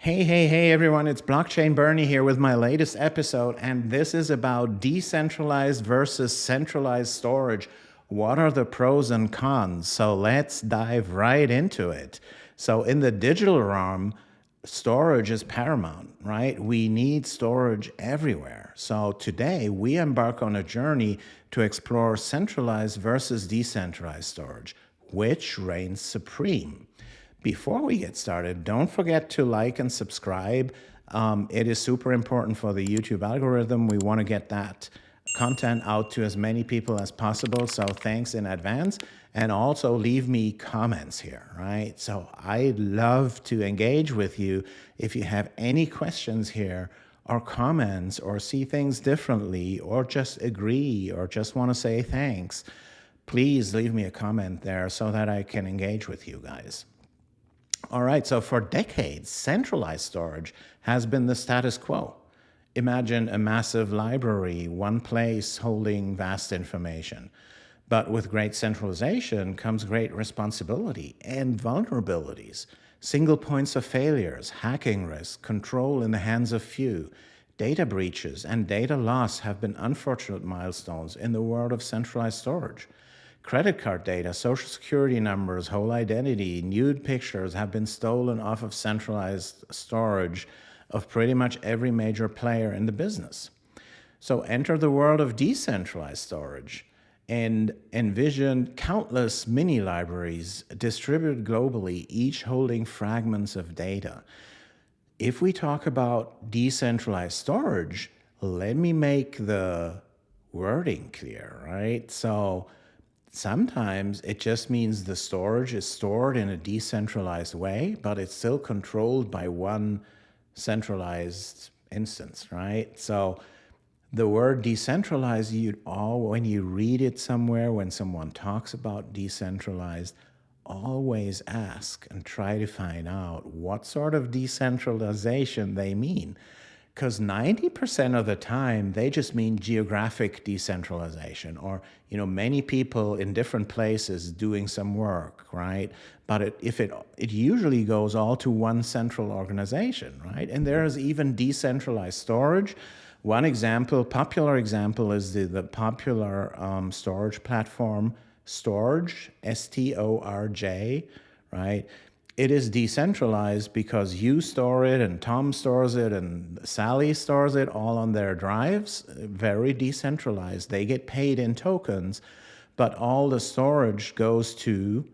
Hey everyone, it's Blockchain Bernie here with my latest episode, and this is about decentralized versus centralized storage. What are the pros and cons? So let's dive right into it. So, in the digital realm, storage is paramount, right? We need storage everywhere. So, today we embark on a journey to explore centralized versus decentralized storage. Which reigns supreme? Before we get started, don't forget to like and subscribe. It is super important for the YouTube algorithm. We want to get that content out to as many people as possible. So thanks in advance. And also leave me comments here, right? So I'd love to engage with you. If you have any questions here or comments or see things differently or just agree or just want to say thanks, please leave me a comment there so that I can engage with you guys. All right, so for decades, centralized storage has been the status quo. Imagine a massive library, one place holding vast information. But with great centralization comes great responsibility and vulnerabilities, single points of failures, hacking risk, control in the hands of few. Data breaches and data loss have been unfortunate milestones in the world of centralized storage. Credit card data, social security numbers, whole identity, nude pictures have been stolen off of centralized storage of pretty much every major player in the business. So enter the world of decentralized storage and envision countless mini libraries distributed globally, each holding fragments of data. If we talk about decentralized storage, let me make the wording clear, right? So sometimes it just means the storage is stored in a decentralized way, but it's still controlled by one centralized instance, right? So the word decentralized, when you read it somewhere, when someone talks about decentralized, always ask and try to find out what sort of decentralization they mean. Because 90% of the time, they just mean geographic decentralization or, many people in different places doing some work, right? But it usually goes all to one central organization, right? And there is even decentralized storage. One example, popular example, is the popular storage platform, Storj, Storj, right? It is decentralized because you store it and Tom stores it and Sally stores it all on their drives. Very decentralized. They get paid in tokens, but all the storage goes to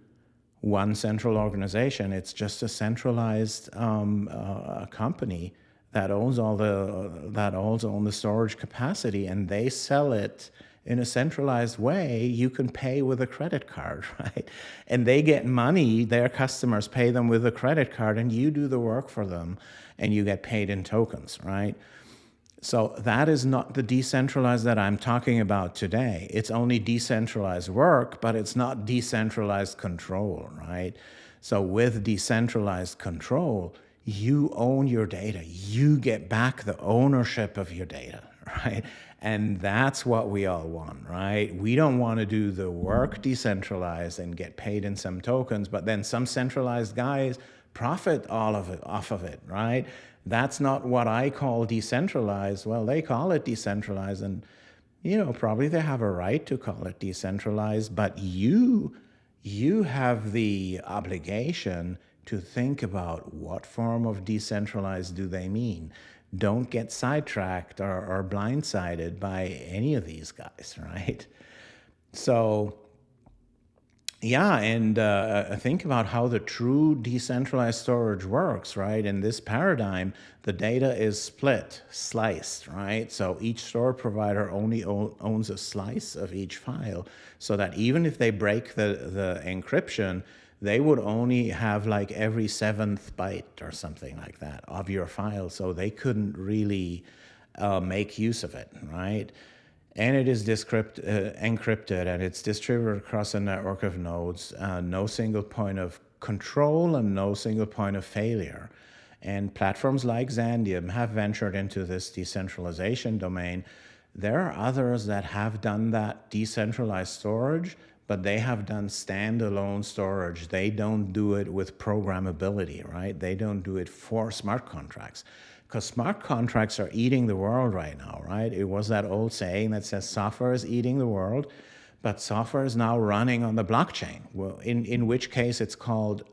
one central organization. It's just a centralized company that owns all the storage capacity, and they sell it in a centralized way. You can pay with a credit card, right? And they get money, their customers pay them with a credit card, and you do the work for them, and you get paid in tokens, right? So that is not the decentralized that I'm talking about today. It's only decentralized work, but it's not decentralized control, right? So with decentralized control, you own your data. You get back the ownership of your data, right? And that's what we all want, right? We don't want to do the work decentralized and get paid in some tokens, but then some centralized guys profit all of it off of it, right? That's not what I call decentralized. Well, they call it decentralized, and probably they have a right to call it decentralized, but you have the obligation to think about what form of decentralized do they mean. Don't get sidetracked or blindsided by any of these guys, right? So, yeah, and think about how the true decentralized storage works, right? In this paradigm, the data is sliced, right? So each storage provider only owns a slice of each file, so that even if they break the encryption, they would only have like every seventh byte or something like that of your file, so they couldn't really make use of it, right? And it is encrypted, and it's distributed across a network of nodes, no single point of control and no single point of failure. And platforms like Xandeum have ventured into this decentralization domain. There are others that have done that decentralized storage, but they have done standalone storage. They don't do it with programmability, right? They don't do it for smart contracts, because smart contracts are eating the world right now, right? It was that old saying that says software is eating the world, but software is now running on the blockchain, well, in which case it's called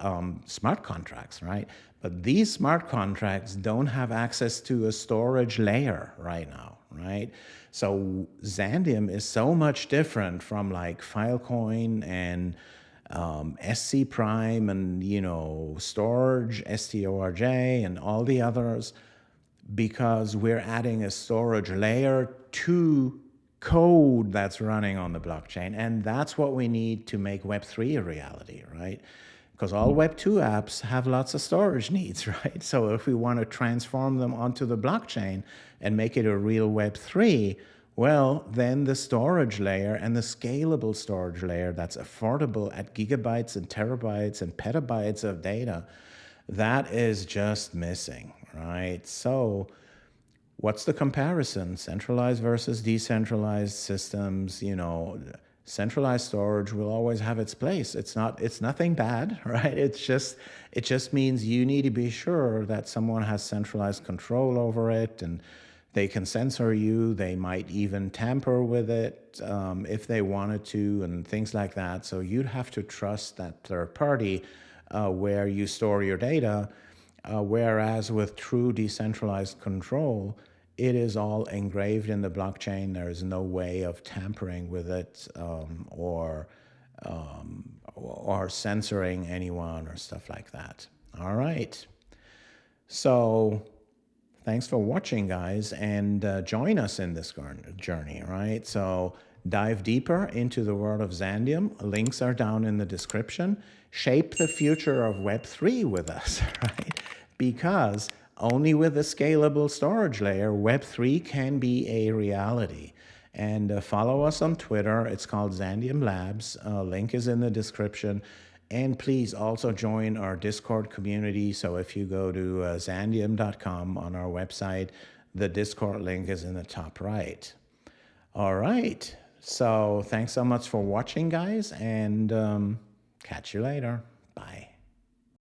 smart contracts, right? But these smart contracts don't have access to a storage layer right now, right? So Xandeum is so much different from like Filecoin and SC Prime and, Storage, STORJ, and all the others, because we're adding a storage layer to code that's running on the blockchain. And that's what we need to make Web3 a reality, right? Because all Web2 apps have lots of storage needs, right? So if we want to transform them onto the blockchain and make it a real Web3, well, then the storage layer and the scalable storage layer that's affordable at gigabytes and terabytes and petabytes of data, that is just missing, right? So what's the comparison? Centralized versus decentralized systems. Centralized storage will always have its place. It's nothing bad, right? It just means you need to be sure that someone has centralized control over it, and they can censor you. They might even tamper with it if they wanted to, and things like that. So you'd have to trust that third party where you store your data. Whereas with true decentralized control, it is all engraved in the blockchain. There is no way of tampering with it or censoring anyone or stuff like that. All right. So thanks for watching, guys, and join us in this journey, right? So dive deeper into the world of Xandeum. Links are down in the description. Shape the future of Web3 with us, right? Because only with a scalable storage layer, Web3 can be a reality. And follow us on Twitter. It's called Xandeum Labs. Link is in the description. And please also join our Discord community. So if you go to xandeum.com on our website, the Discord link is in the top right. All right. So thanks so much for watching, guys, and catch you later. Bye.